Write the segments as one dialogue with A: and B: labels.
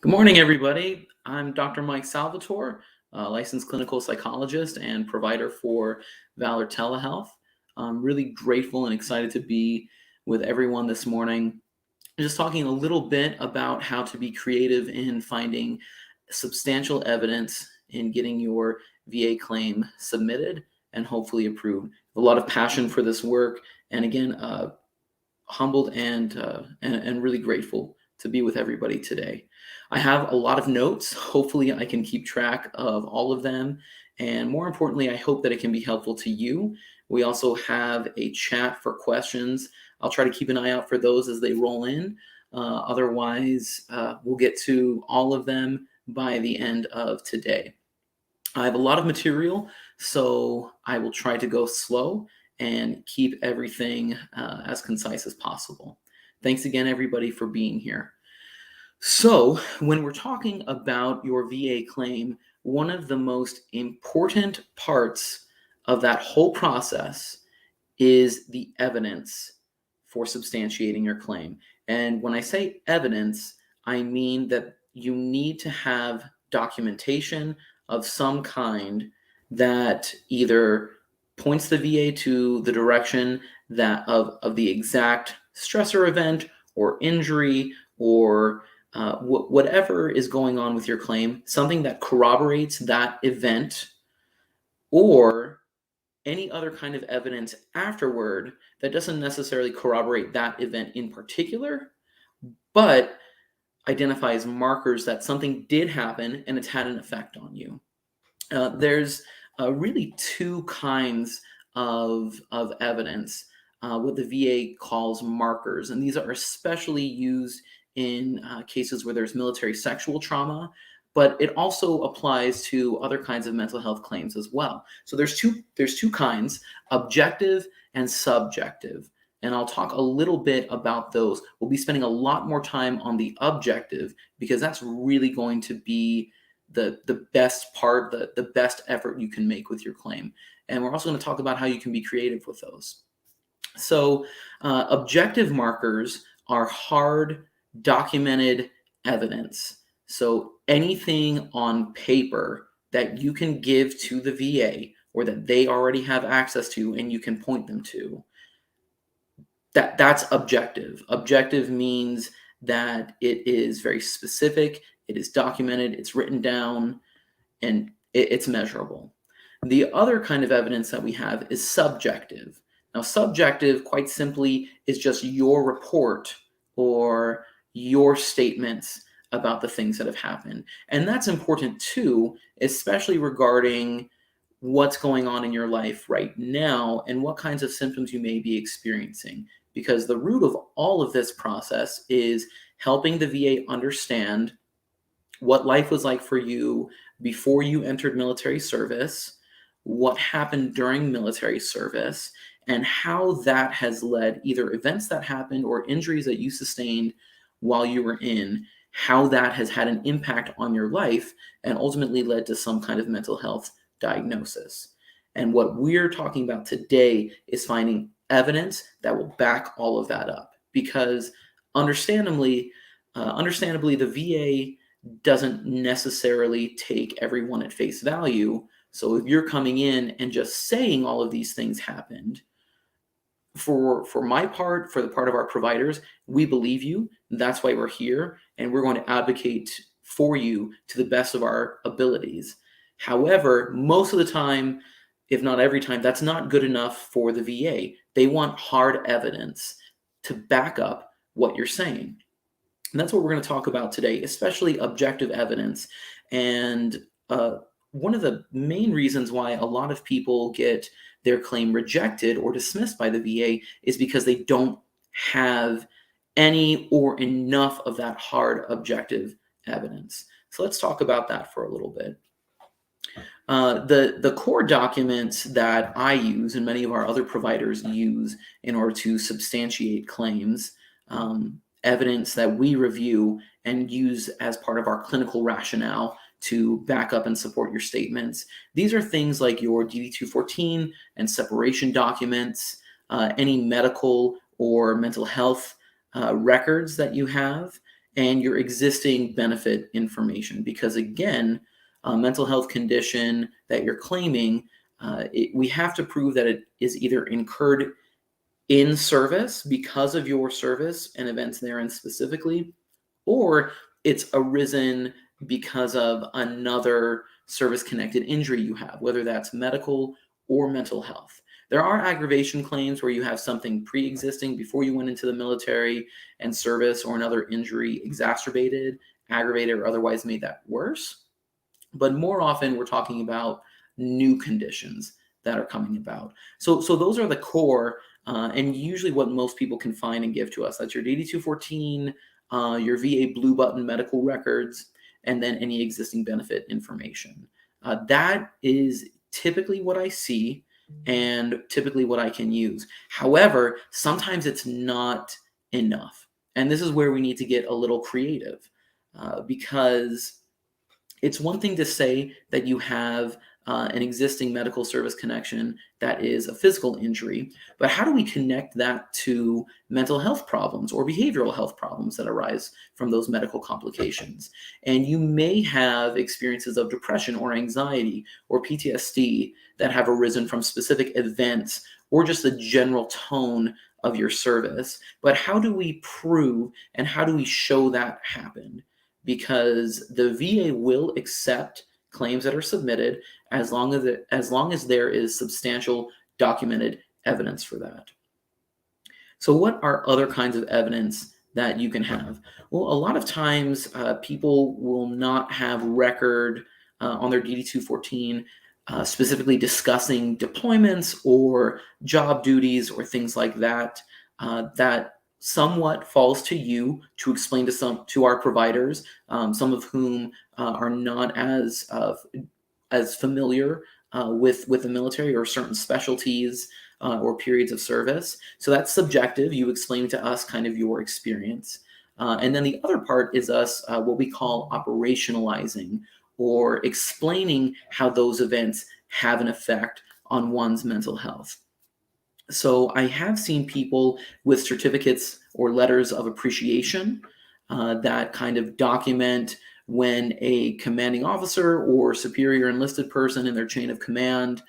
A: Good morning, everybody. I'm Dr. Mike Salvatore, a licensed clinical psychologist and provider for Valor Telehealth. I'm really grateful and excited to be with everyone this morning, just talking a little bit about how to be creative in finding substantial evidence in getting your VA claim submitted and hopefully approved. A lot of passion for this work, and again, humbled and really grateful to be with everybody today. I have a lot of notes. Hopefully, I can keep track of all of them. And more importantly, I hope that it can be helpful to you. We also have a chat for questions. I'll try to keep an eye out for those as they roll in. Otherwise, we'll get to all of them by the end of today. I have a lot of material, so I will try to go slow and keep everything as concise as possible. Thanks again, everybody, for being here. So, when we're talking about your VA claim, one of the most important parts of that whole process is the evidence for substantiating your claim. And when I say evidence, I mean that you need to have documentation of some kind that either points the VA to the direction that of the exact stressor event or injury or whatever is going on with your claim, something that corroborates that event, or any other kind of evidence afterward that doesn't necessarily corroborate that event in particular, but identifies markers that something did happen and it's had an effect on you. There's really two kinds of evidence, what the VA calls markers, and these are especially used in cases where there's military sexual trauma, but it also applies to other kinds of mental health claims as well. So there's two kinds, objective and subjective. And I'll talk a little bit about those. We'll be spending a lot more time on the objective because that's really going to be the best part, the best effort you can make with your claim. And we're also going to talk about how you can be creative with those. So objective markers are hard, documented evidence. So anything on paper that you can give to the VA or that they already have access to and you can point them to, that's objective. Objective means that it is very specific, it is documented, it's written down, and it's measurable. The other kind of evidence that we have is subjective. Now, subjective, quite simply, is just your report or your statements about the things that have happened. And that's important too, especially regarding what's going on in your life right now and what kinds of symptoms you may be experiencing. Because the root of all of this process is helping the VA understand what life was like for you before you entered military service, what happened during military service, and how that has led either events that happened or injuries that you sustained while you were in, how that has had an impact on your life and ultimately led to some kind of mental health diagnosis. And what we're talking about today is finding evidence that will back all of that up, because understandably, the VA doesn't necessarily take everyone at face value. So if you're coming in and just saying all of these things happened, for my part, for the part of our providers, we believe you. That's why we're here, and we're going to advocate for you to the best of our abilities. However, most of the time, if not every time, that's not good enough for the VA. They want hard evidence to back up what you're saying. And that's what we're going to talk about today, especially objective evidence. And one of the main reasons why a lot of people get their claim rejected or dismissed by the VA is because they don't have any or enough of that hard objective evidence. So let's talk about that for a little bit. The core documents that I use and many of our other providers use in order to substantiate claims, evidence that we review and use as part of our clinical rationale to back up and support your statements. These are things like your DD-214 and separation documents, any medical or mental health records that you have, and your existing benefit information. Because again, a mental health condition that you're claiming, we have to prove that it is either incurred in service because of your service and events therein specifically, or it's arisen because of another service connected injury you have, whether that's medical or mental health. There are aggravation claims where you have something pre existing before you went into the military and service, or another injury exacerbated, aggravated, or otherwise made that worse. But more often, we're talking about new conditions that are coming about. So those are the core, and usually what most people can find and give to us. That's your DD-214, your VA Blue Button medical records, and then any existing benefit information. That is typically what I see and typically what I can use. However, sometimes it's not enough. And this is where we need to get a little creative, because it's one thing to say that you have an existing medical service connection that is a physical injury, but how do we connect that to mental health problems or behavioral health problems that arise from those medical complications? And you may have experiences of depression or anxiety or PTSD that have arisen from specific events or just the general tone of your service. But how do we prove and how do we show that happened? Because the VA will accept claims that are submitted as long as there is substantial documented evidence for that. So what are other kinds of evidence that you can have? Well, a lot of times people will not have record on their DD-214 specifically discussing deployments or job duties or things like that, that somewhat falls to you to explain to our providers, some of whom are not as familiar with the military or certain specialties or periods of service. So that's subjective. You explain to us kind of your experience. And then the other part is us what we call operationalizing or explaining how those events have an effect on one's mental health. So I have seen people with certificates or letters of appreciation that kind of document when a commanding officer or superior enlisted person in their chain of command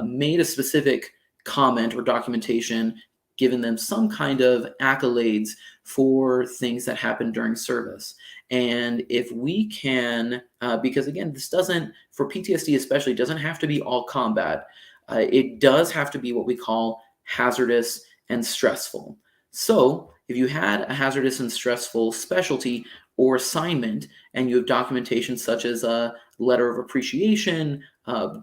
A: made a specific comment or documentation, giving them some kind of accolades for things that happened during service. And if we can, because again, this doesn't, for PTSD especially, doesn't have to be all combat. It does have to be what we call hazardous and stressful. So if you had a hazardous and stressful specialty or assignment, and you have documentation such as a letter of appreciation,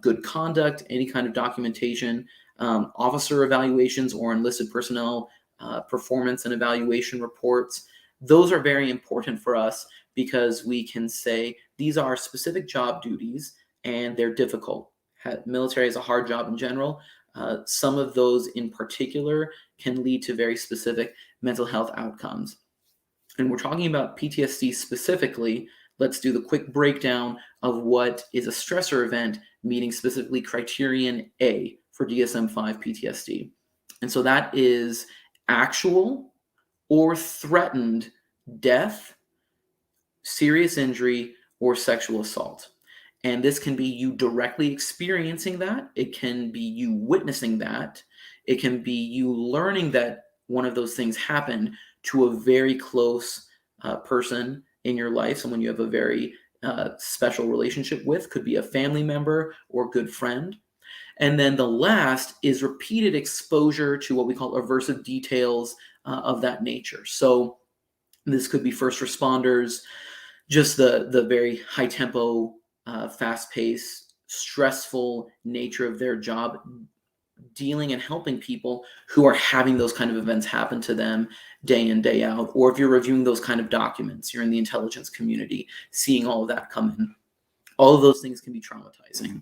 A: good conduct, any kind of documentation, officer evaluations or enlisted personnel performance and evaluation reports, those are very important for us because we can say these are specific job duties and they're difficult. Military is a hard job in general. Some of those in particular can lead to very specific mental health outcomes. And we're talking about PTSD specifically. Let's do the quick breakdown of what is a stressor event meeting specifically criterion A for DSM-5 PTSD. And so that is actual or threatened death, serious injury, or sexual assault. And this can be you directly experiencing that. It can be you witnessing that. It can be you learning that one of those things happened to a very close person in your life, someone you have a very special relationship with, could be a family member or good friend. And then the last is repeated exposure to what we call aversive details of that nature. So this could be first responders, just the very high tempo, fast-paced, stressful nature of their job, dealing and helping people who are having those kind of events happen to them day in, day out. Or if you're reviewing those kind of documents, you're in the intelligence community, seeing all of that come in. All of those things can be traumatizing.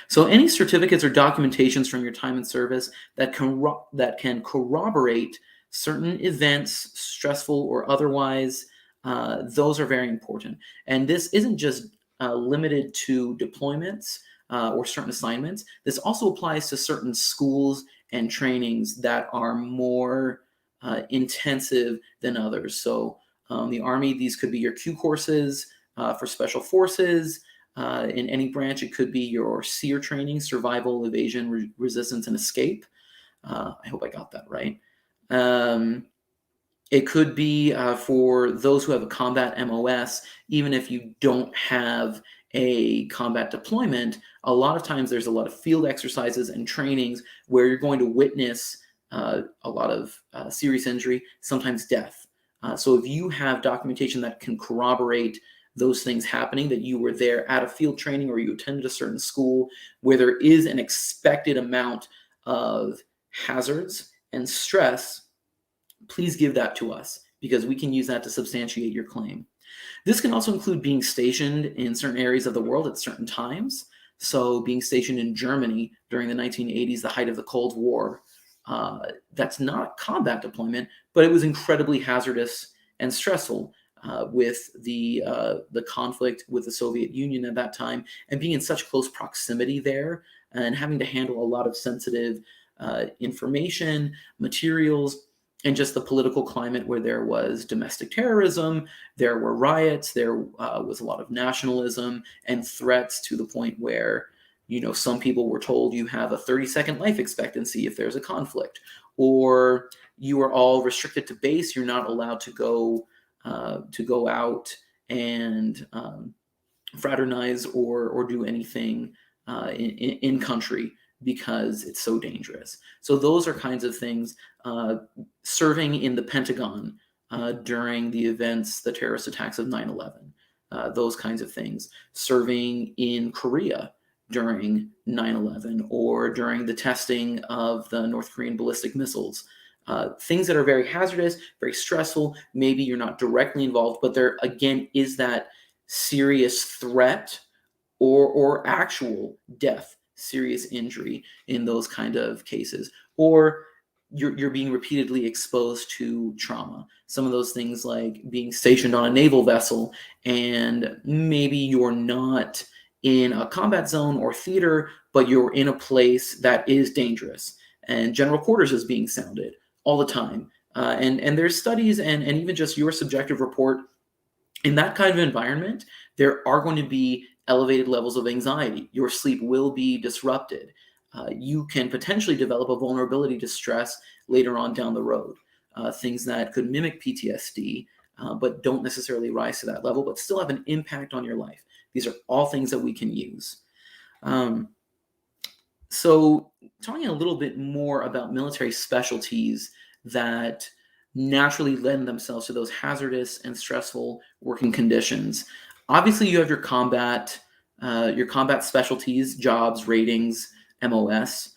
A: So any certificates or documentations from your time in service that can corroborate certain events, stressful or otherwise, those are very important. And this isn't just limited to deployments or certain assignments. This also applies to certain schools and trainings that are more intensive than others. So The Army, these could be your Q courses for special forces. In any branch, it could be your SEER training, survival, evasion, resistance, and escape. I hope I got that right. It could be for those who have a combat MOS, even if you don't have a combat deployment, a lot of times there's a lot of field exercises and trainings where you're going to witness a lot of serious injury, sometimes death. So if you have documentation that can corroborate those things happening, that you were there at a field training or you attended a certain school where there is an expected amount of hazards and stress, please give that to us because we can use that to substantiate your claim. This can also include being stationed in certain areas of the world at certain times. So being stationed in Germany during the 1980s, the height of the Cold War, that's not combat deployment, but it was incredibly hazardous and stressful with the conflict with the Soviet Union at that time, and being in such close proximity there and having to handle a lot of sensitive information, materials, and just the political climate where there was domestic terrorism, there were riots, there was a lot of nationalism and threats to the point where, some people were told you have a 30-second life expectancy if there's a conflict, or you are all restricted to base. You're not allowed to go out and fraternize or do anything in country because it's so dangerous. So those are kinds of things. Serving in the Pentagon during the terrorist attacks of 9/11, those kinds of things. Serving in Korea during 9/11 or during the testing of the North Korean ballistic missiles. Things that are very hazardous, very stressful. Maybe you're not directly involved, but there again is that serious threat or actual death, serious injury in those kind of cases. Or you're being repeatedly exposed to trauma. Some of those things like being stationed on a naval vessel and maybe you're not in a combat zone or theater, but you're in a place that is dangerous and general quarters is being sounded all the time. And there's studies and even just your subjective report. In that kind of environment, there are going to be elevated levels of anxiety. Your sleep will be disrupted. You can potentially develop a vulnerability to stress later on down the road. Things that could mimic PTSD, but don't necessarily rise to that level, but still have an impact on your life. These are all things that we can use. So talking a little bit more about military specialties that naturally lend themselves to those hazardous and stressful working conditions. Obviously, you have your combat specialties, jobs, ratings, MOS.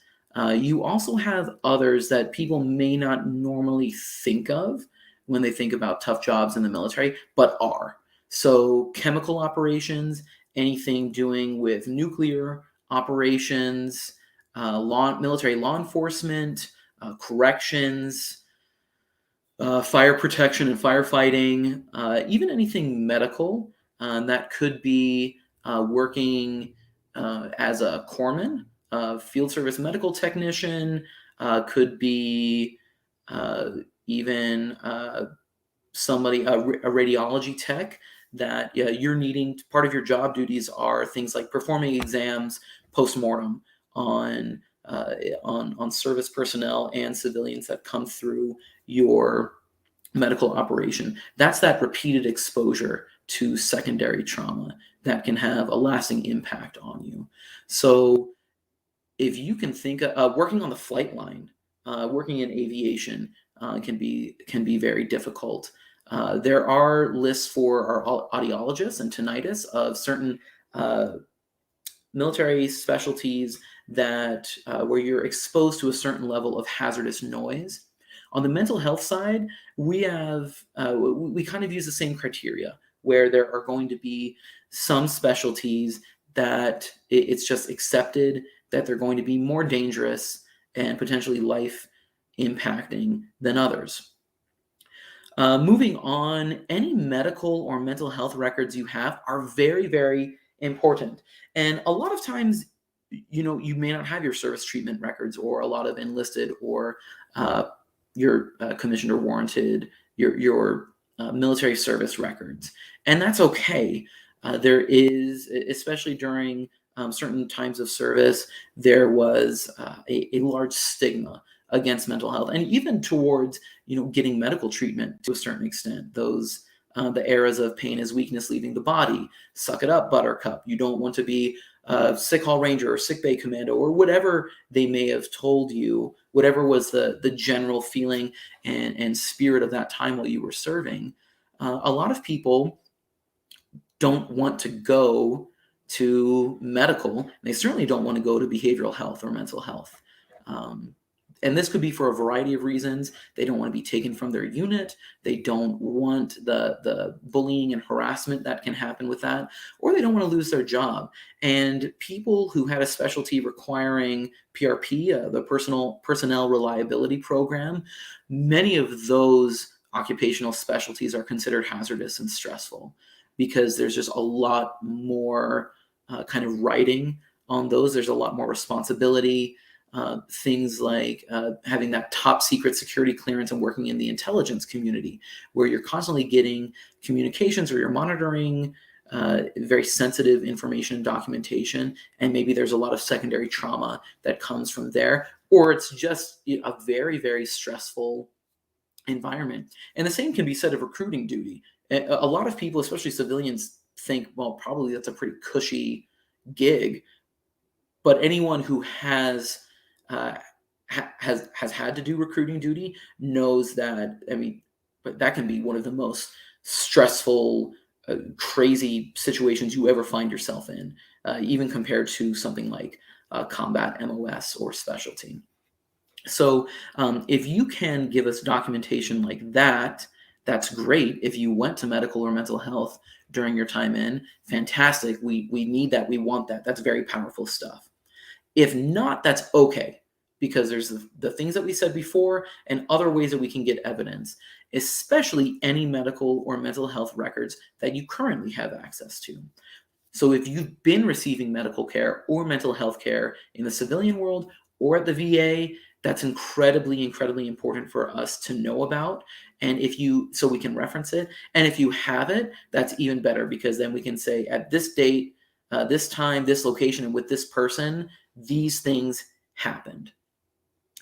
A: You also have others that people may not normally think of when they think about tough jobs in the military, but are. So chemical operations, anything doing with nuclear operations, military law enforcement, corrections, fire protection and firefighting, even anything medical. That could be working as a corpsman, field service medical technician, could be even somebody, a radiology tech that you're needing. Part of your job duties are things like performing exams post-mortem on service personnel and civilians that come through your medical operation. That's that repeated exposure to secondary trauma that can have a lasting impact on you. So if you can think of working on the flight line, working in aviation can be very difficult. There are lists for our audiologists and tinnitus of certain military specialties that where you're exposed to a certain level of hazardous noise. On the mental health side, we kind of use the same criteria where there are going to be some specialties that it's just accepted that they're going to be more dangerous and potentially life impacting than others. Moving on, any medical or mental health records you have are very, very important. And a lot of times, you may not have your service treatment records or a lot of enlisted or your commissioned or warranted, your military service records. And that's okay. There is, especially during certain times of service, there was a large stigma against mental health, and even towards getting medical treatment to a certain extent. Those the eras of pain is weakness leaving the body. Suck it up, Buttercup. You don't want to be a sick hall ranger or sick bay commando or whatever they may have told you. Whatever was the general feeling and spirit of that time while you were serving. A lot of people don't want to go to medical. They certainly don't want to go to behavioral health or mental health. Um, and this could be for a variety of reasons. They don't want to be taken from their unit. They don't want the bullying and harassment that can happen with that, or they don't want to lose their job. And people who had a specialty requiring PRP, the Personnel Reliability Program, many of those occupational specialties are considered hazardous and stressful because there's just a lot more kind of writing on those. There's a lot more responsibility. Things like having that top secret security clearance and working in the intelligence community, where you're constantly getting communications or you're monitoring very sensitive information and documentation, and maybe there's a lot of secondary trauma that comes from there, or it's just a very, very stressful environment. And the same can be said of recruiting duty. A lot of people, especially civilians, think, well, probably that's a pretty cushy gig. But anyone who uh, has had to do recruiting duty knows that. I mean, but that can be one of the most stressful, crazy situations you ever find yourself in, even compared to something like combat MOS or specialty. So if you can give us documentation like that, that's great. If you went to medical or mental health during your time in, fantastic. We need that. We want that. That's very powerful stuff. If not, that's okay, because there's the things that we said before and other ways that we can get evidence, especially any medical or mental health records that you currently have access to. So if you've been receiving medical care or mental health care in the civilian world or at the VA, that's incredibly, incredibly important for us to know about. And so we can reference it. And if you have it, that's even better, because then we can say at this date, this time, this location, and with this person, these things happened.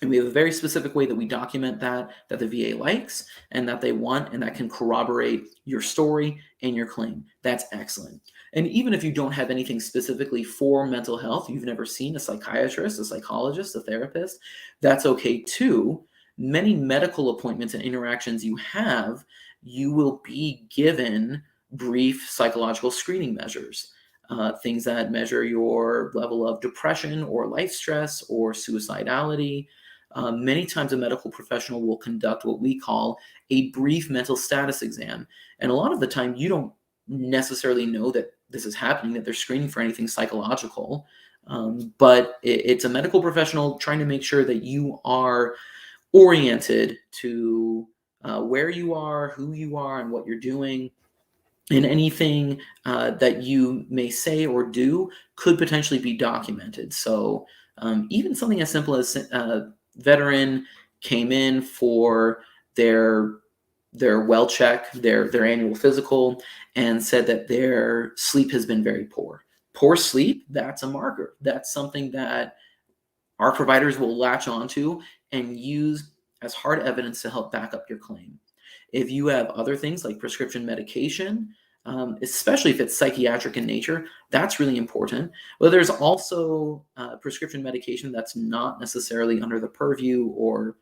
A: And we have a very specific way that we document that the VA likes and that they want, and that can corroborate your story and your claim. That's excellent. And even if you don't have anything specifically for mental health, you've never seen a psychiatrist, a psychologist, a therapist, that's okay too. Many medical appointments and interactions you have, you will be given brief psychological screening measures. Things that measure your level of depression or life stress or suicidality. Many times a medical professional will conduct what we call a brief mental status exam. And a lot of the time you don't necessarily know that this is happening, that they're screening for anything psychological. But it's a medical professional trying to make sure that you are oriented to where you are, who you are, and what you're doing. And anything that you may say or do could potentially be documented. So even something as simple as a veteran came in for their well check, their annual physical, and said that their sleep has been very poor. Poor sleep, that's a marker. That's something that our providers will latch onto and use as hard evidence to help back up your claim. If you have other things like prescription medication, especially if it's psychiatric in nature, that's really important. But there's also prescription medication that's not necessarily under the purview or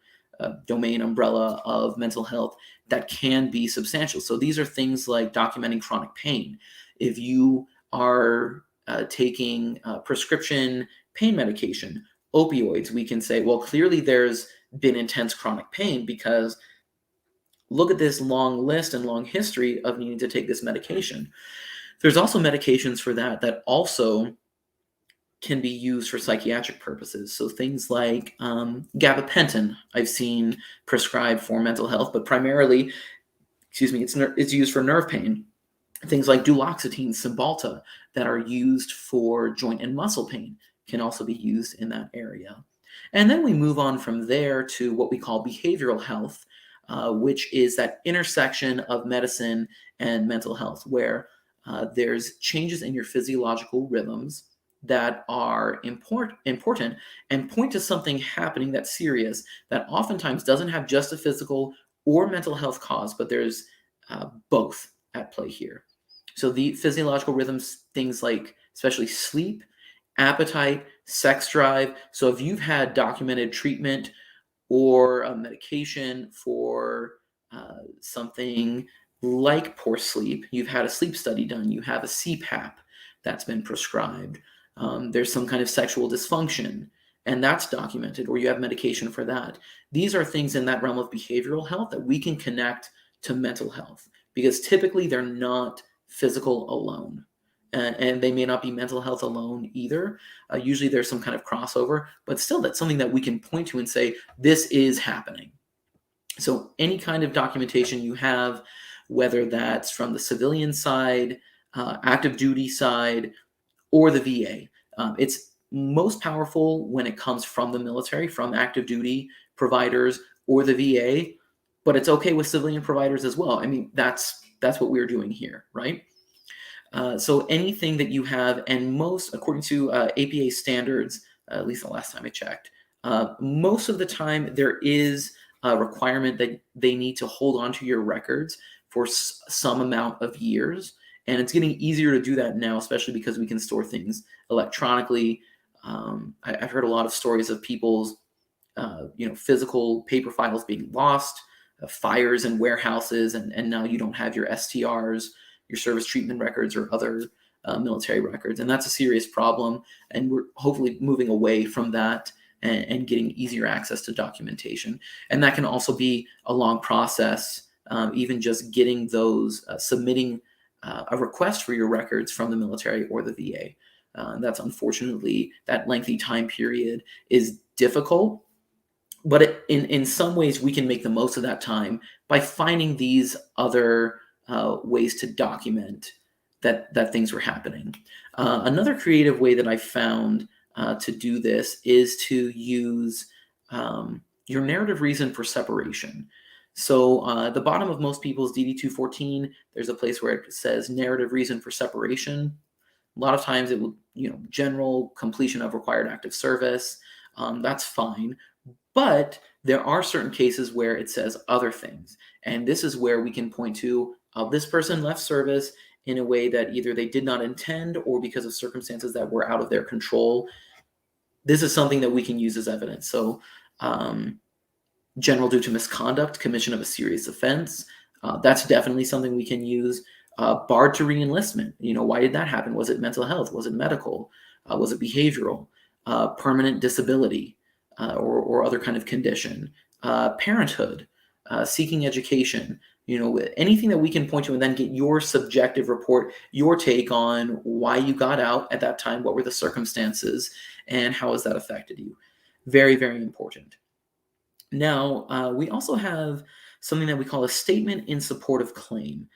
A: domain umbrella of mental health that can be substantial. So these are things like documenting chronic pain. If you are taking prescription pain medication, opioids, we can say, well, clearly there's been intense chronic pain because look at this long list and long history of needing to take this medication. There's also medications for that also can be used for psychiatric purposes. So things like gabapentin, I've seen prescribed for mental health, but primarily, it's used for nerve pain. Things like duloxetine, Cymbalta, that are used for joint and muscle pain can also be used in that area. And then we move on from there to what we call behavioral health. which is that intersection of medicine and mental health, where there's changes in your physiological rhythms that are important and point to something happening that's serious that oftentimes doesn't have just a physical or mental health cause, but there's both at play here. So the physiological rhythms, things like especially sleep, appetite, sex drive. So if you've had documented treatment or a medication for something like poor sleep, you've had a sleep study done, you have a CPAP that's been prescribed, there's some kind of sexual dysfunction, and that's documented, or you have medication for that. These are things in that realm of behavioral health that we can connect to mental health because typically they're not physical alone. And they may not be mental health alone either. Usually there's some kind of crossover, but still that's something that we can point to and say, this is happening. So any kind of documentation you have, whether that's from the civilian side, active duty side, or the VA, it's most powerful when it comes from the military, from active duty providers or the VA, but it's okay with civilian providers as well. I mean, that's what we're doing here, right? So anything that you have, and most, according to APA standards, at least the last time I checked, most of the time there is a requirement that they need to hold on to your records for some amount of years. And it's getting easier to do that now, especially because we can store things electronically. I've heard a lot of stories of people's physical paper files being lost, fires in warehouses, and now you don't have your STRs, your service treatment records, or other military records. And that's a serious problem. And we're hopefully moving away from that and getting easier access to documentation. And that can also be a long process, even just getting those, submitting a request for your records from the military or the VA. That's unfortunately, that lengthy time period is difficult. But in some ways, we can make the most of that time by finding these other ways to document that things were happening. Another creative way that I found to do this is to use your narrative reason for separation. So at the bottom of most people's DD-214, there's a place where it says narrative reason for separation. A lot of times it will, general completion of required active service. That's fine. But there are certain cases where it says other things. And this is where we can point to this person left service in a way that either they did not intend or because of circumstances that were out of their control. This is something that we can use as evidence. So general due to misconduct, commission of a serious offense, that's definitely something we can use. Barred to reenlistment. Why did that happen? Was it mental health? Was it medical? Was it behavioral? Permanent disability? Or other kind of condition, parenthood, seeking education, anything that we can point to and then get your subjective report, your take on why you got out at that time, what were the circumstances, and how has that affected you. Very, very important. Now, we also have something that we call a statement in support of claim.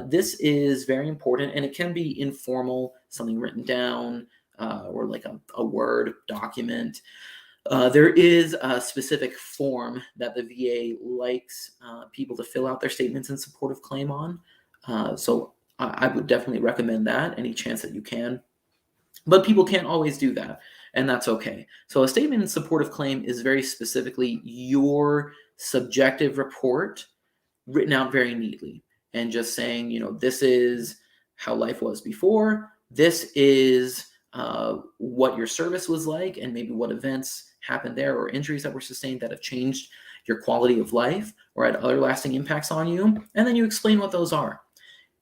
A: This is very important, and it can be informal, something written down, or like a Word document. There is a specific form that the VA likes people to fill out their statements in support of claim on. So I would definitely recommend that any chance that you can. But people can't always do that, and that's okay. So a statement in support of claim is very specifically your subjective report written out very neatly and just saying, this is how life was before. This is what your service was like and maybe what events happened there or injuries that were sustained that have changed your quality of life or had other lasting impacts on you. And then you explain what those are.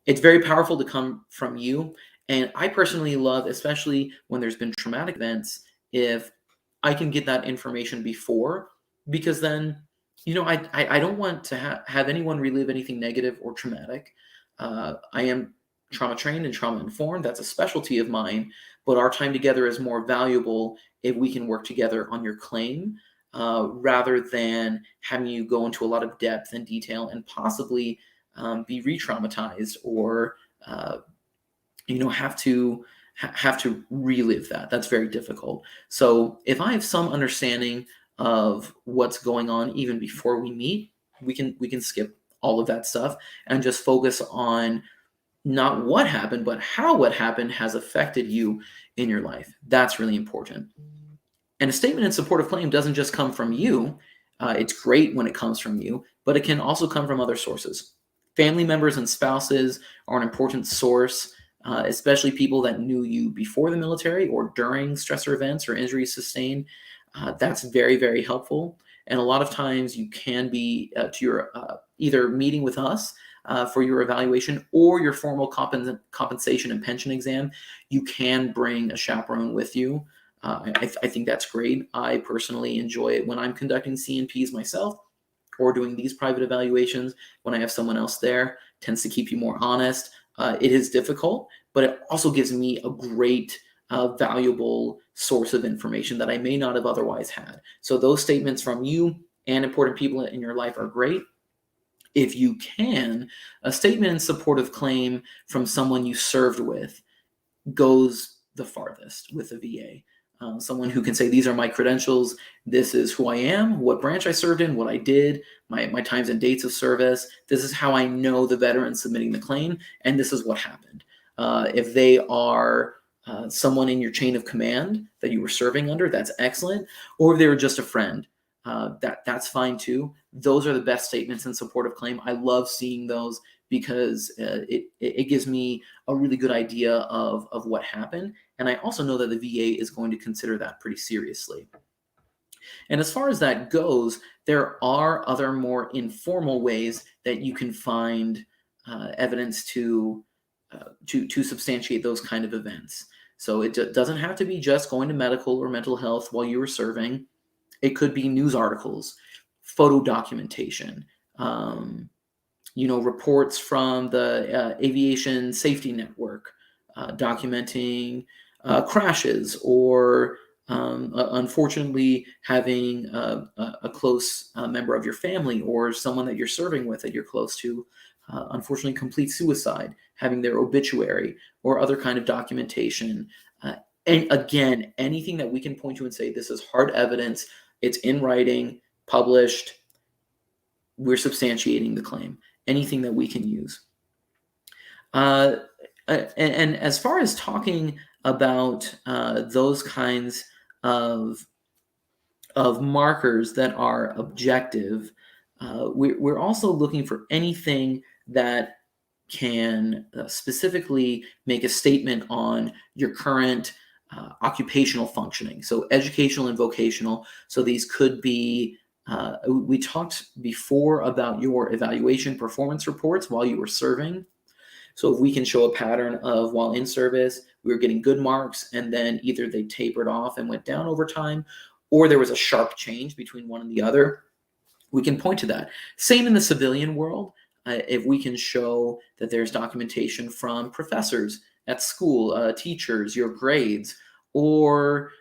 A: It's very powerful to come from you. And I personally love, especially when there's been traumatic events, if I can get that information before, because then, I don't want to have anyone relive anything negative or traumatic. I am trauma trained and trauma informed. That's a specialty of mine. But our time together is more valuable if we can work together on your claim rather than having you go into a lot of depth and detail and possibly be re-traumatized or have to relive that. That's very difficult. So if I have some understanding of what's going on even before we meet, we can skip all of that stuff and just focus on not what happened, but how what happened has affected you in your life. That's really important. And a statement in support of claim doesn't just come from you. It's great when it comes from you, but it can also come from other sources. Family members and spouses are an important source, especially people that knew you before the military or during stressor events or injuries sustained. That's very, very helpful. And a lot of times you can be to your either meeting with us for your evaluation or your formal compensation and pension exam. You can bring a chaperone with you. I think that's great. I personally enjoy it when I'm conducting CNPs myself or doing these private evaluations. When I have someone else there, tends to keep you more honest. It is difficult, but it also gives me a great, valuable source of information that I may not have otherwise had. So those statements from you and important people in your life are great. If you can, a statement in support of claim from someone you served with goes the farthest with the VA. Someone who can say, these are my credentials, this is who I am, what branch I served in, what I did, my times and dates of service, this is how I know the veteran submitting the claim, and this is what happened. If they are someone in your chain of command that you were serving under, that's excellent. Or if they were just a friend, that's fine too. Those are the best statements in support of claim. I love seeing those because it gives me a really good idea of what happened. And I also know that the VA is going to consider that pretty seriously. And as far as that goes, there are other more informal ways that you can find evidence to substantiate those kind of events. So it doesn't have to be just going to medical or mental health while you were serving. It could be news articles, photo documentation, reports from the Aviation Safety Network documenting crashes or unfortunately having a close member of your family or someone that you're serving with that you're close to unfortunately complete suicide, having their obituary or other kind of documentation. And again, anything that we can point to and say, this is hard evidence, it's in writing, published, we're substantiating the claim. Anything that we can use. And as far as talking about those kinds of markers that are objective, we're also looking for anything that can specifically make a statement on your current occupational functioning. So educational and vocational. So these could be, we talked before about your evaluation performance reports while you were serving. So if we can show a pattern of while in service, we were getting good marks and then either they tapered off and went down over time, or there was a sharp change between one and the other, we can point to that. Same in the civilian world. If we can show that there's documentation from professors at school, teachers, your grades, or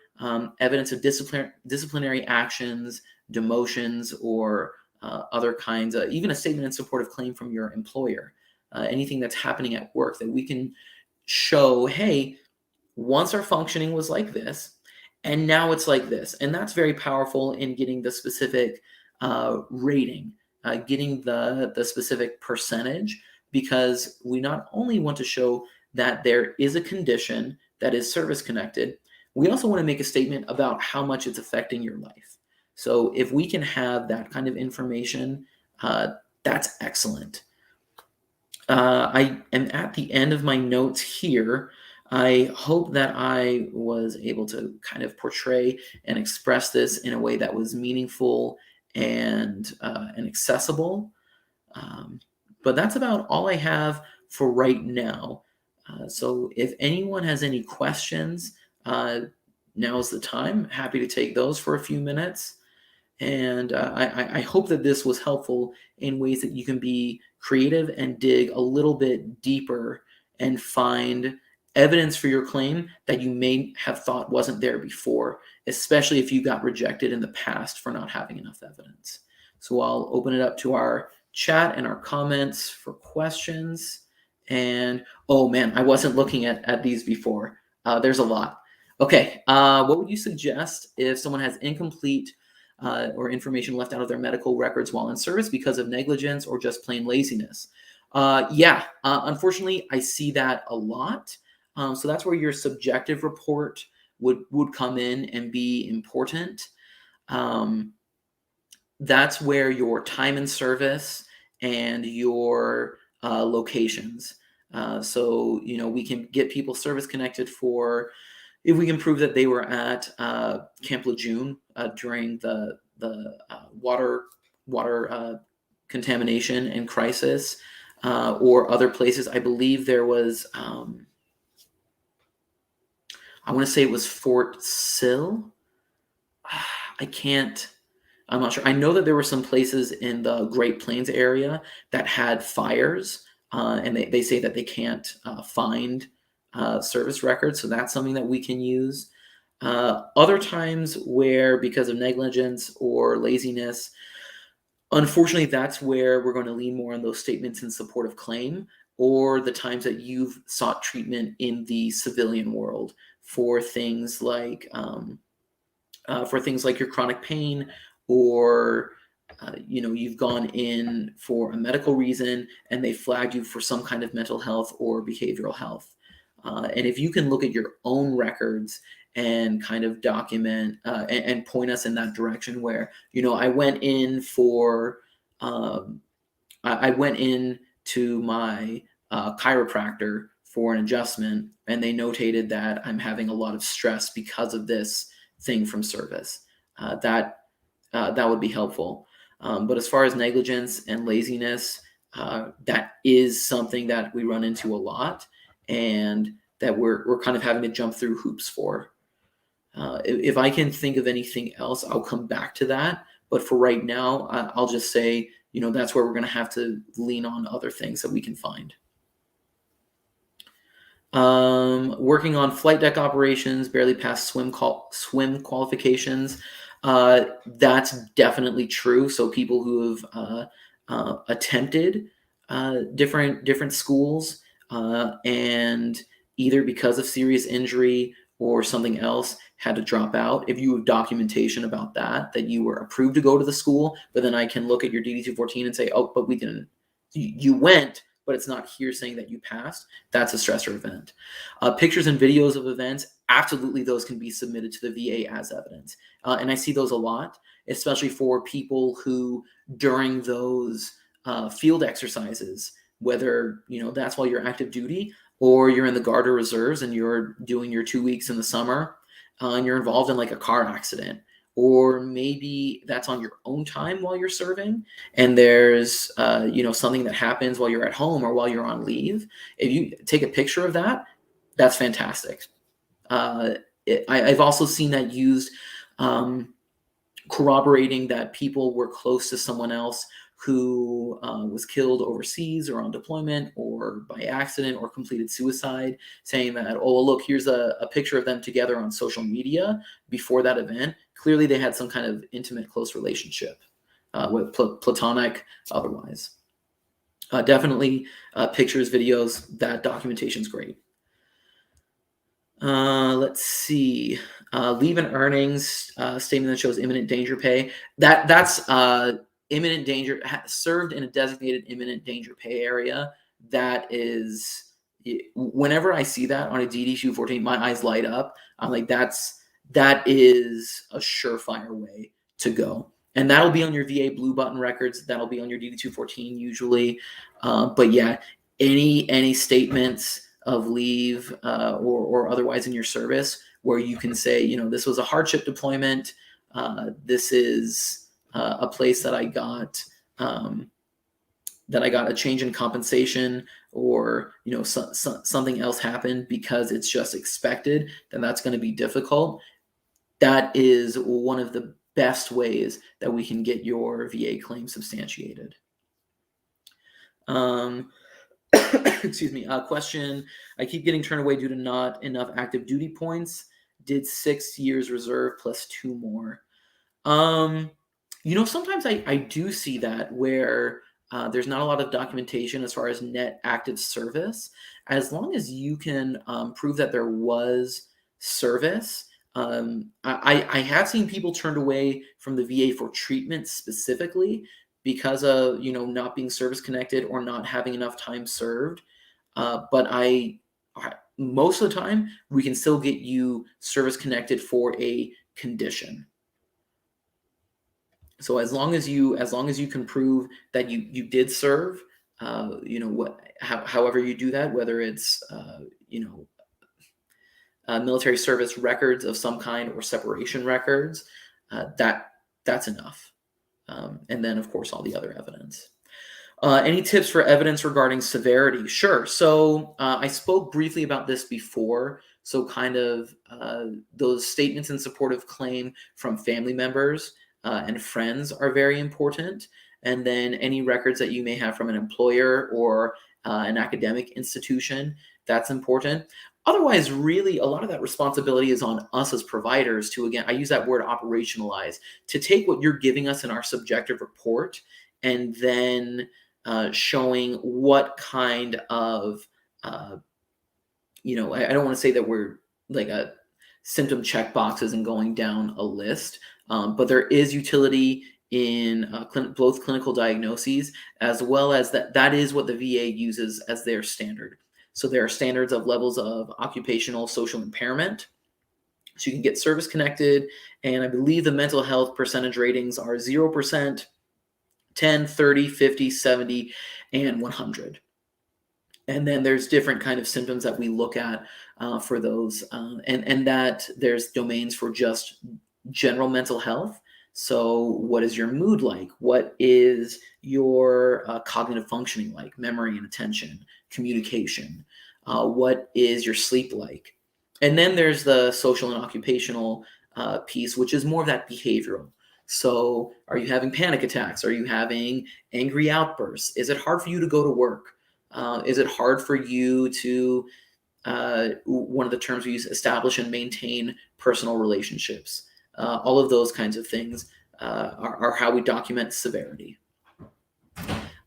A: evidence of disciplinary actions, demotions, or other kinds of, even a statement in support of claim from your employer, anything that's happening at work that we can show, hey, once our functioning was like this, and now it's like this. And that's very powerful in getting the specific rating, getting the specific percentage, because we not only want to show that there is a condition that is service connected, we also want to make a statement about how much it's affecting your life. So if we can have that kind of information, that's excellent. I am at the end of my notes here. I hope that I was able to kind of portray and express this in a way that was meaningful and accessible. But that's about all I have for right now. So if anyone has any questions, now's the time. Happy to take those for a few minutes. And I hope that this was helpful in ways that you can be creative and dig a little bit deeper and find evidence for your claim that you may have thought wasn't there before, especially if you got rejected in the past for not having enough evidence. So I'll open it up to our chat and our comments for questions. And oh man, I wasn't looking at these before. There's a lot. Okay, what would you suggest if someone has incomplete or information left out of their medical records while in service because of negligence or just plain laziness. Unfortunately, I see that a lot. So that's where your subjective report would come in and be important. Um, that's where your time in service and your locations. So we can get people service connected for if we can prove that they were at Camp Lejeune during the water contamination and crisis, or other places. I believe there was. I want to say it was Fort Sill. I can't. I'm not sure. I know that there were some places in the Great Plains area that had fires, and they say that they can't find service records. So that's something that we can use. Other times where, because of negligence or laziness, unfortunately, that's where we're going to lean more on those statements in support of claim, or the times that you've sought treatment in the civilian world for things like your chronic pain, or you've gone in for a medical reason and they flagged you for some kind of mental health or behavioral health. And if you can look at your own records and kind of document and point us in that direction where, I went in for, I went in to my chiropractor for an adjustment, and they notated that I'm having a lot of stress because of this thing from service. That would be helpful. But as far as negligence and laziness, that is something that we run into a lot, and that we're kind of having to jump through hoops for. If I can think of anything else, I'll come back to that. But for right now, I'll just say, that's where we're going to have to lean on other things that we can find. Working on flight deck operations, barely passed swim qualifications. That's definitely true. So people who have attempted different schools, and either because of serious injury or something else had to drop out. If you have documentation about that you were approved to go to the school, but then I can look at your DD-214 and say, oh, but we didn't. You went, but it's not here saying that you passed. That's a stressor event. Pictures and videos of events, absolutely, those can be submitted to the VA as evidence. And I see those a lot, especially for people who, during those field exercises, whether that's while you're active duty or you're in the Guard or Reserves and you're doing your 2 weeks in the summer, and you're involved in like a car accident, or maybe that's on your own time while you're serving, and there's something that happens while you're at home or while you're on leave. If you take a picture of that, that's fantastic. I've also seen that used, corroborating that people were close to someone else who was killed overseas or on deployment or by accident or completed suicide, saying that, oh, look, here's a picture of them together on social media before that event. Clearly they had some kind of intimate, close relationship, with platonic, otherwise. Definitely pictures, videos, that documentation's great. Let's see. Leave and earnings statement that shows imminent danger pay. That's imminent danger, served in a designated imminent danger pay area. That is, whenever I see that on a DD-214, my eyes light up. I'm like, that is a surefire way to go. And that'll be on your VA blue button records. That'll be on your DD-214 usually. But yeah, any statements of leave or otherwise in your service where you can say, this was a hardship deployment. This is a place that I got a change in compensation, or something else happened because it's just expected. Then that's going to be difficult. That is one of the best ways that we can get your VA claim substantiated. Excuse me. Question. I keep getting turned away due to not enough active duty points. Did 6 years reserve plus 2 more. Sometimes I do see that where there's not a lot of documentation as far as net active service. As long as you can prove that there was service, I have seen people turned away from the VA for treatment specifically because of, not being service connected or not having enough time served. But most of the time, we can still get you service connected for a condition. So as long as you can prove that you did serve, however you do that, whether it's military service records of some kind or separation records, that's enough. And then, of course, all the other evidence. Any tips for evidence regarding severity? Sure. So I spoke briefly about this before. So kind of those statements in support of claim from family members and friends are very important. And then any records that you may have from an employer or an academic institution, that's important. Otherwise, really, a lot of that responsibility is on us as providers to, again, I use that word operationalize, to take what you're giving us in our subjective report and then showing what kind of, I don't want to say that we're like a symptom check boxes and going down a list, but there is utility in both clinical diagnoses, as well as that is what the VA uses as their standard. So there are standards of levels of occupational social impairment. So you can get service connected, and I believe the mental health percentage ratings are 0%, 10, 30, 50, 70, and 100. And then there's different kind of symptoms that we look at for those, and that there's domains for just general mental health. So what is your mood like? What is your cognitive functioning like? Memory and attention, communication. What is your sleep like? And then there's the social and occupational piece, which is more of that behavioral. So are you having panic attacks? Are you having angry outbursts? Is it hard for you to go to work? Is it hard for you to, one of the terms we use, establish and maintain personal relationships? All of those kinds of things are how we document severity.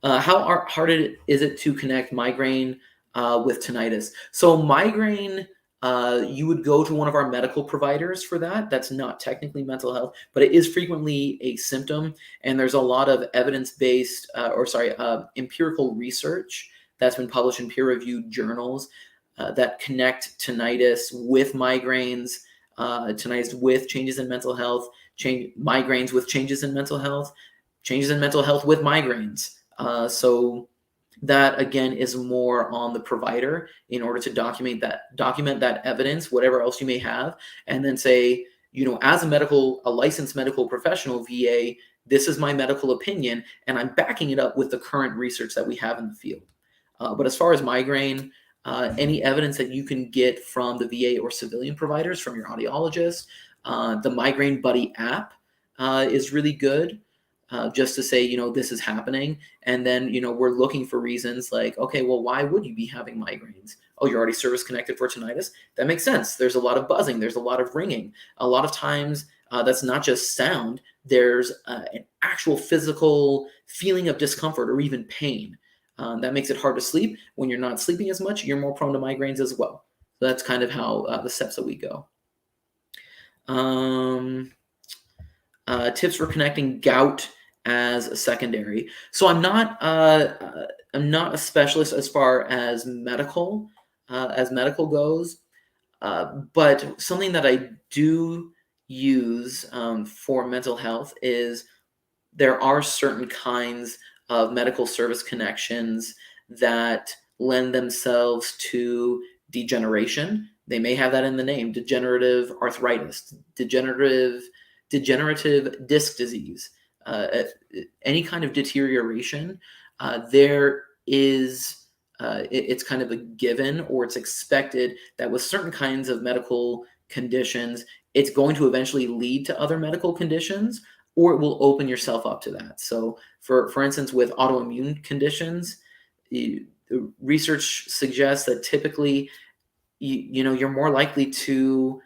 A: How hard is it to connect migraine with tinnitus? So migraine, you would go to one of our medical providers for that. That's not technically mental health, but it is frequently a symptom. And there's a lot of evidence-based, empirical research that's been published in peer-reviewed journals that connect tinnitus with migraines, tinnitus with changes in mental health, migraines with changes in mental health, changes in mental health with migraines. So that, again, is more on the provider in order to document that evidence, whatever else you may have, and then say, as a licensed medical professional, VA, this is my medical opinion, and I'm backing it up with the current research that we have in the field. But as far as migraine, any evidence that you can get from the VA or civilian providers, from your audiologist, the Migraine Buddy app is really good. Just to say, this is happening. And then, we're looking for reasons like, okay, well, why would you be having migraines? Oh, you're already service connected for tinnitus. That makes sense. There's a lot of buzzing. There's a lot of ringing. A lot of times that's not just sound. There's an actual physical feeling of discomfort or even pain. That makes it hard to sleep. When you're not sleeping as much, you're more prone to migraines as well. So that's kind of how the steps that we go. Tips for connecting gout as a secondary. So I'm not a specialist as far as medical goes, but something that I do use for mental health is there are certain kinds of medical service connections that lend themselves to degeneration. They may have that in the name: degenerative arthritis, degenerative disc disease, any kind of deterioration. It's kind of a given, or it's expected that with certain kinds of medical conditions, it's going to eventually lead to other medical conditions, or it will open yourself up to that. So for instance, with autoimmune conditions, research suggests that typically you're more likely to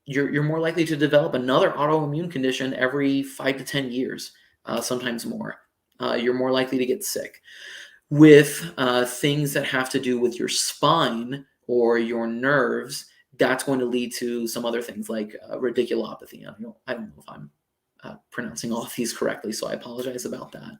A: you're more likely to develop another autoimmune condition every 5 to 10 years, sometimes more. You're more likely to get sick. With things that have to do with your spine or your nerves, that's going to lead to some other things like radiculopathy. I don't know if I'm pronouncing all of these correctly, so I apologize about that.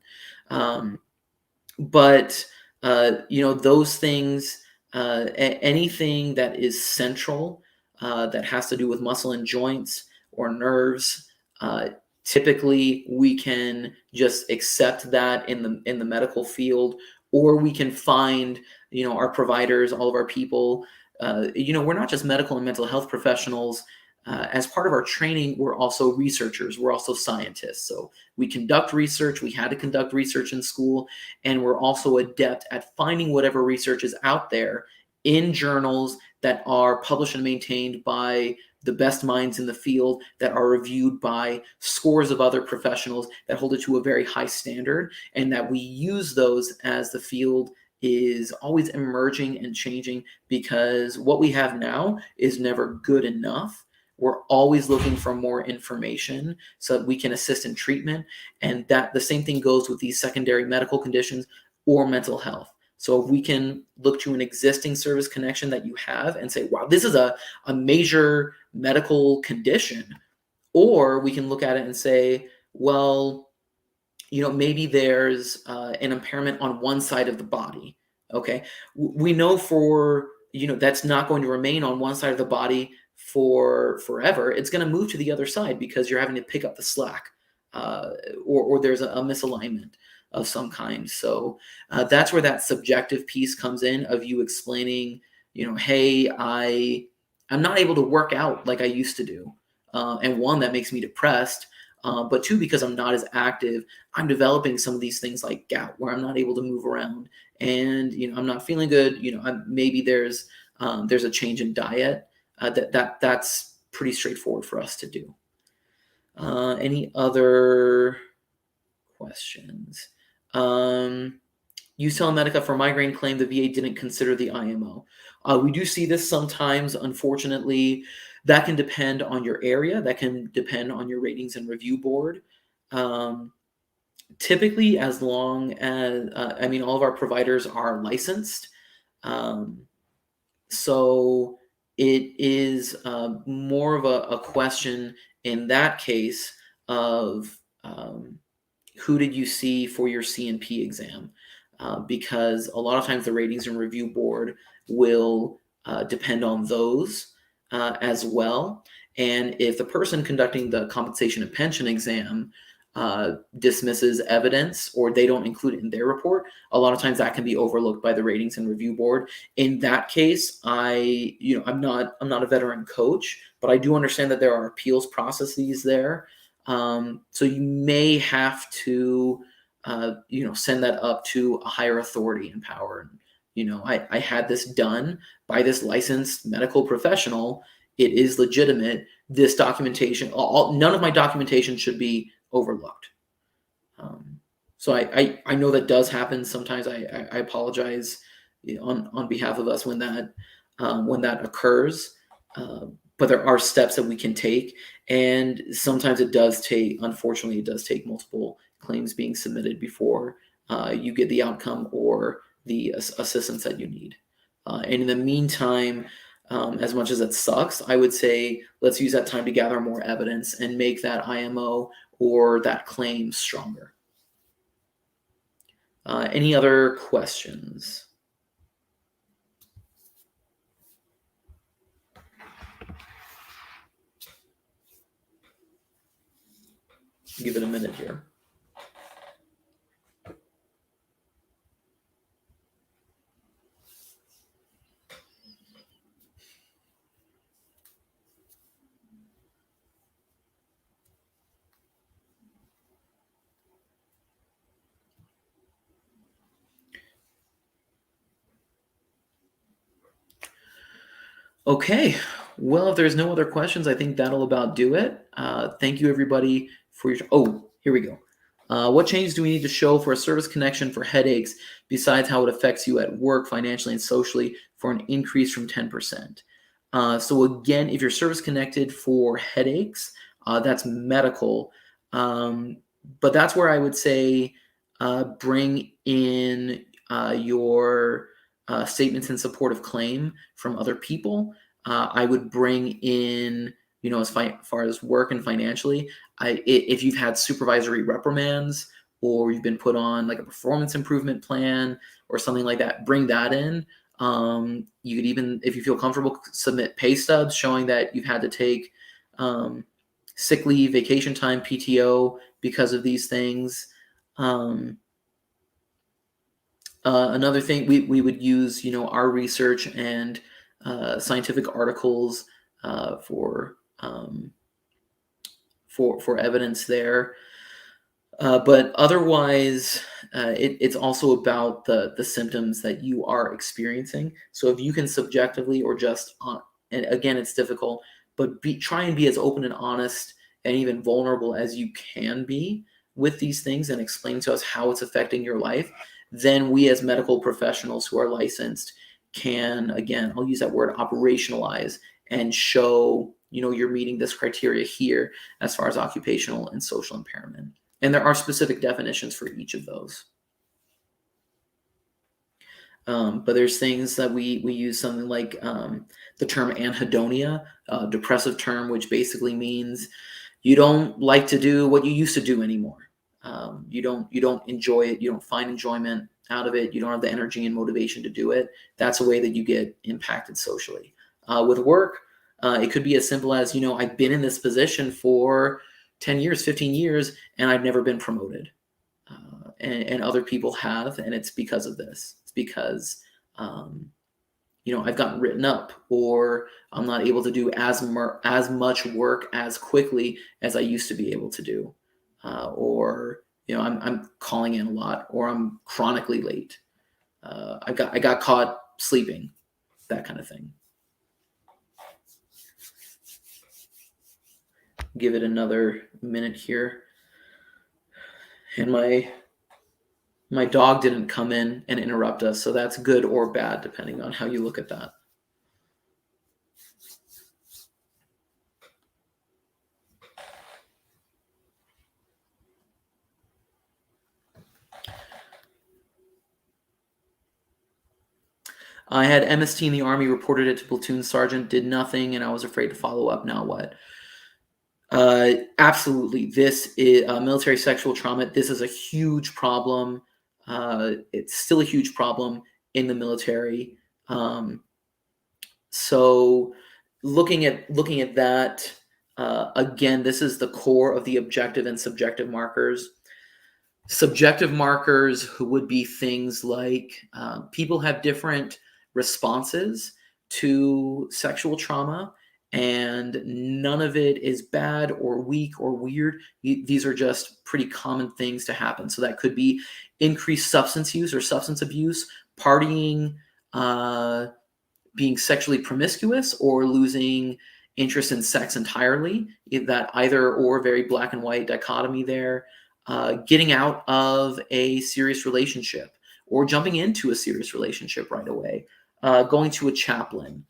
A: But those things, anything that is central, that has to do with muscle and joints or nerves, uh, typically we can just accept that in the medical field, or we can find our providers, all of our people. We're not just medical and mental health professionals. As part of our training, we're also researchers. We're also scientists. So we conduct research. We had to conduct research in school, and we're also adept at finding whatever research is out there in journals that are published and maintained by the best minds in the field, that are reviewed by scores of other professionals that hold it to a very high standard, and that we use those as the field is always emerging and changing, because what we have now is never good enough. We're always looking for more information so that we can assist in treatment. And that the same thing goes with these secondary medical conditions or mental health. So if we can look to an existing service connection that you have and say, wow, this is a major medical condition, or we can look at it and say, well, maybe there's an impairment on one side of the body. Okay. We know that's not going to remain on one side of the body for forever. It's going to move to the other side because you're having to pick up the slack, uh, or there's a misalignment of some kind. So that's where that subjective piece comes in, of you explaining, hey, I'm not able to work out like I used to do. And one, that makes me depressed. But two, because I'm not as active, I'm developing some of these things like gout, where I'm not able to move around, and I'm not feeling good. Maybe there's a change in diet. That's pretty straightforward for us to do. Any other questions? Use Telemedica for migraine claim the VA didn't consider the IMO. We do see this sometimes, unfortunately. That can depend on your area. That can depend on your ratings and review board. Typically, as long as, all of our providers are licensed. So it is more of a question in that case of who did you see for your C&P exam? Because a lot of times the ratings and review board will depend on those as well. And if the person conducting the compensation and pension exam dismisses evidence, or they don't include it in their report, a lot of times that can be overlooked by the ratings and review board. In that case, I'm not a veteran coach, but I do understand that there are appeals processes there. So you may have to, send that up to a higher authority and power. I had this done by this licensed medical professional. It is legitimate. This documentation, none of my documentation should be overlooked. So I know that does happen sometimes. I apologize on behalf of us when that occurs. But there are steps that we can take, and sometimes unfortunately, it does take multiple claims being submitted before you get the outcome or the assistance that you need. And in the meantime, as much as it sucks, I would say let's use that time to gather more evidence and make that IMO or that claim stronger. Any other questions? Give it a minute here. Okay. Well, if there's no other questions, I think that'll about do it. Thank you, everybody, for your. Oh, here we go. What changes do we need to show for a service connection for headaches, besides how it affects you at work, financially, and socially, for an increase from 10%? So again, if you're service connected for headaches, that's medical. But that's where I would say bring in your statements in support of claim from other people. I would bring in, as far as work and financially, if you've had supervisory reprimands or you've been put on like a performance improvement plan or something like that, bring that in. You could even, if you feel comfortable, submit pay stubs showing that you've had to take um, sick leave, vacation time, PTO because of these things. Um, Another thing we would use, our research and scientific articles uh, for um, for evidence there. But otherwise, it's also about the symptoms that you are experiencing. So if you can subjectively or just and again, it's difficult, but try and be as open and honest and even vulnerable as you can be with these things and explain to us how it's affecting your life. Then we, as medical professionals who are licensed, can, again, I'll use that word, operationalize and show, you're meeting this criteria here as far as occupational and social impairment. And there are specific definitions for each of those. But there's things that we use something like the term anhedonia, depressive term, which basically means you don't like to do what you used to do anymore. You don't enjoy it. You don't find enjoyment out of it. You don't have the energy and motivation to do it. That's a way that you get impacted socially. With work, it could be as simple as, I've been in this position for 10 years, 15 years, and I've never been promoted. And other people have, and it's because of this. It's because, um, I've gotten written up, or I'm not able to do as much work as quickly as I used to be able to do, or I'm calling in a lot, or I'm chronically late. I got caught sleeping, that kind of thing. Give it another minute here, and my dog didn't come in and interrupt us, so that's good or bad depending on how you look at that. I had MST in the Army, reported it to platoon sergeant, did nothing, and I was afraid to follow up. Now what? Absolutely. This is military sexual trauma. This is a huge problem. It's still a huge problem in the military. Um, so, looking at that again, this is the core of the objective and subjective markers. Subjective markers would be things like people have different responses to sexual trauma, and none of it is bad or weak or weird. These are just pretty common things to happen. So that could be increased substance use or substance abuse, partying, uh, being sexually promiscuous, or losing interest in sex entirely. That either or, very black and white dichotomy there. Getting out of a serious relationship or jumping into a serious relationship right away, going to a chaplain.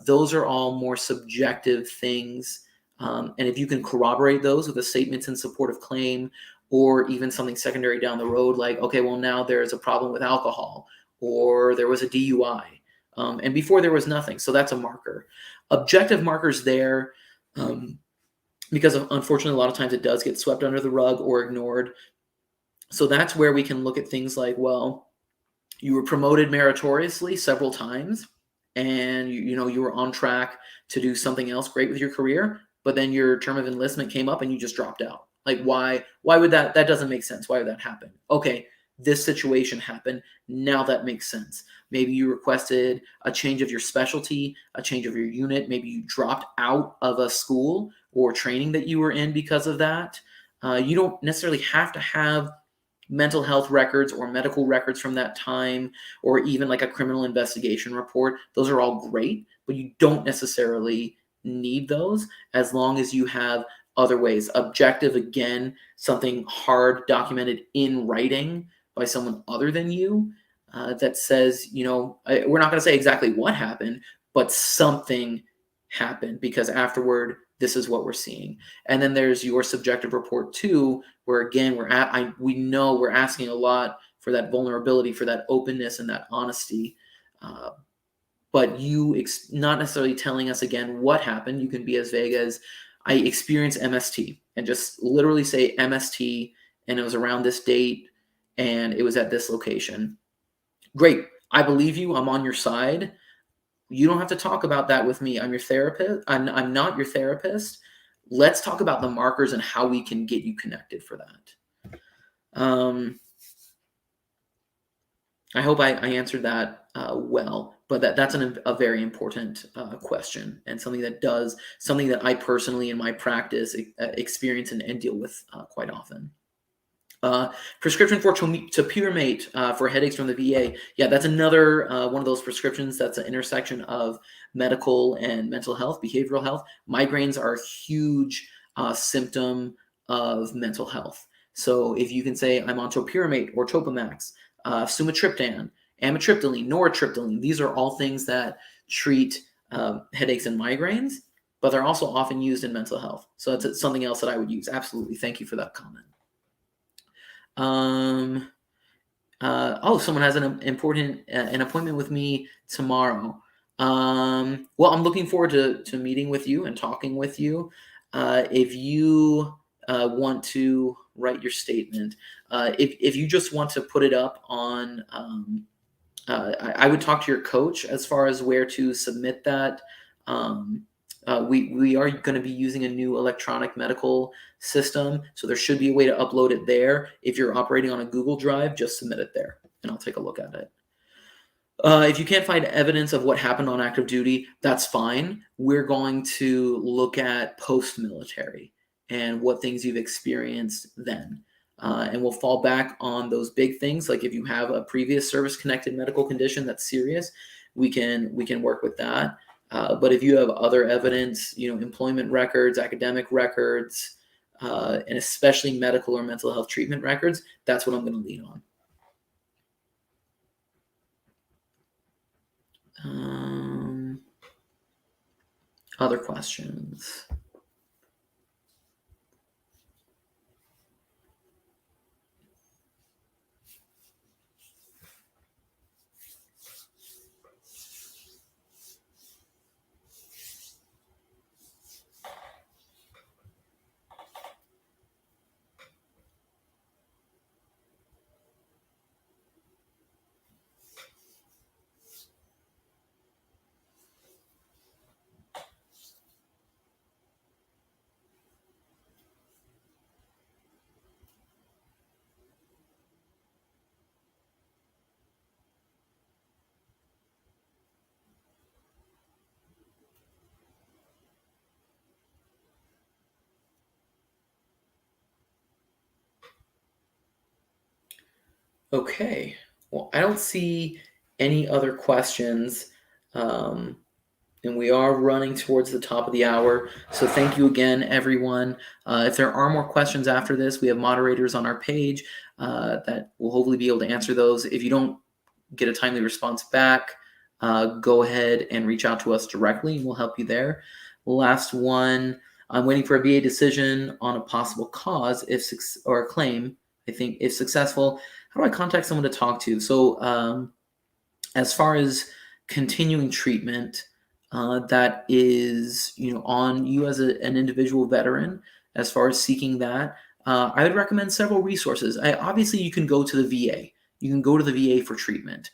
A: Those are all more subjective things. And if you can corroborate those with a statement in support of claim, or even something secondary down the road, like, okay, well, now there's a problem with alcohol, or there was a DUI, and before there was nothing. So that's a marker. Objective markers there, because unfortunately, a lot of times it does get swept under the rug or ignored. So that's where we can look at things like, well, you were promoted meritoriously several times, and you were on track to do something else great with your career, but then your term of enlistment came up and you just dropped out. Like, why would that doesn't make sense? Why would that happen? Okay, this situation happened. Now that makes sense. Maybe you requested a change of your specialty, a change of your unit. Maybe you dropped out of a school or training that you were in because of that. You don't necessarily have to have mental health records or medical records from that time, or even like a criminal investigation report. Those are all great, but you don't necessarily need those as long as you have other ways. Objective, again, something hard documented in writing by someone other than you, that says, we're not going to say exactly what happened, but something happened because afterward, this is what we're seeing. And then there's your subjective report too, where again, we know we're asking a lot for that vulnerability, for that openness and that honesty. but you not necessarily telling us again what happened. You can be as vague as, I experienced MST, and just literally say MST, and it was around this date, and it was at this location. Great. I believe you. I'm on your side. You don't have to talk about that with me. I'm your therapist. I'm not your therapist. Let's talk about the markers and how we can get you connected for that. I hope I answered that well, but that's a very important question, and something that I personally in my practice experience and deal with quite often. Prescription for topiramate for headaches from the VA. Yeah, that's another one of those prescriptions that's an intersection of medical and mental health, behavioral health. Migraines are a huge symptom of mental health. So if you can say, I'm on topiramate or Topamax, sumatriptan, amitriptyline, nortriptyline, these are all things that treat headaches and migraines, but they're also often used in mental health. So that's something else that I would use. Absolutely. Thank you for that comment. Someone has an appointment with me tomorrow. Well, I'm looking forward to meeting with you and talking with you. If you want to write your statement, if you just want to put it up on, I would talk to your coach as far as where to submit that. We are going to be using a new electronic medical system, so there should be a way to upload it there. If you're operating on a Google Drive, just submit it there, and I'll take a look at it. If you can't find evidence of what happened on active duty, that's fine. We're going to look at post-military and what things you've experienced then. And we'll fall back on those big things. Like if you have a previous service-connected medical condition that's serious, we can work with that. But if you have other evidence, employment records, academic records, and especially medical or mental health treatment records, that's what I'm going to lean on. Other questions? Okay. Well, I don't see any other questions. And we are running towards the top of the hour. So thank you again, everyone. If there are more questions after this, we have moderators on our page that will hopefully be able to answer those. If you don't get a timely response back, go ahead and reach out to us directly, and we'll help you there. Last one, I'm waiting for a VA decision on a possible cause or a claim. I think if successful, how do I contact someone to talk to? So as far as continuing treatment, that is, on you as an individual veteran, as far as seeking that, I would recommend several resources. Obviously, you can go to the VA. You can go to the VA for treatment.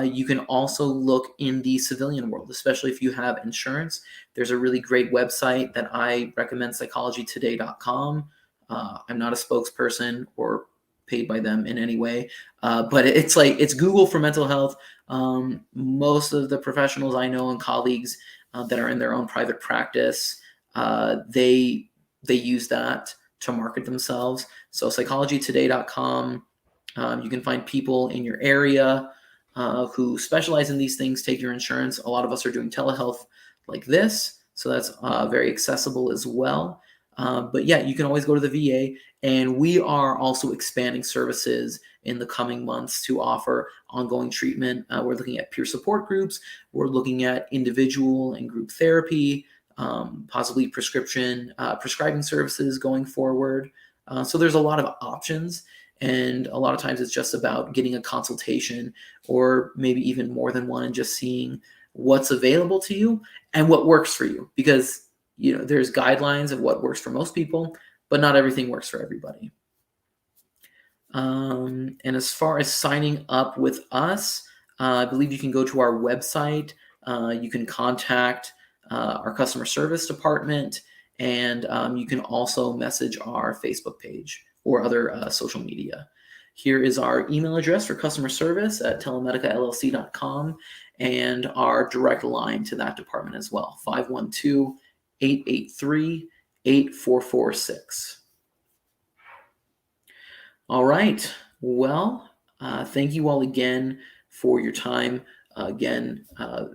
A: You can also look in the civilian world, especially if you have insurance. There's a really great website that I recommend, psychologytoday.com. I'm not a spokesperson or paid by them in any way, but it's Google for mental health. Most of the professionals I know and colleagues that are in their own private practice, they use that to market themselves. So psychologytoday.com, you can find people in your area who specialize in these things, take your insurance. A lot of us are doing telehealth like this, so that's very accessible as well. But yeah, you can always go to the VA, and we are also expanding services in the coming months to offer ongoing treatment. We're looking at peer support groups. We're looking at individual and group therapy, possibly prescribing services going forward. So there's a lot of options, and a lot of times it's just about getting a consultation, or maybe even more than one, and just seeing what's available to you and what works for you, because there's guidelines of what works for most people, but not everything works for everybody. And as far as signing up with us, I believe you can go to our website. You can contact our customer service department, and you can also message our Facebook page or other social media. Here is our email address for customer service at telemedicallc.com, and our direct line to that department as well, 512-883-8446. All right. Well, thank you all again for your time. Again,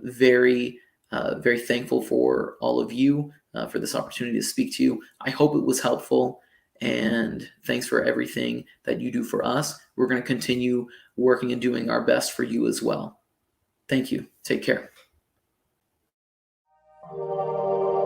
A: very thankful for all of you for this opportunity to speak to you. I hope it was helpful, and thanks for everything that you do for us. We're going to continue working and doing our best for you as well. Thank you. Take care.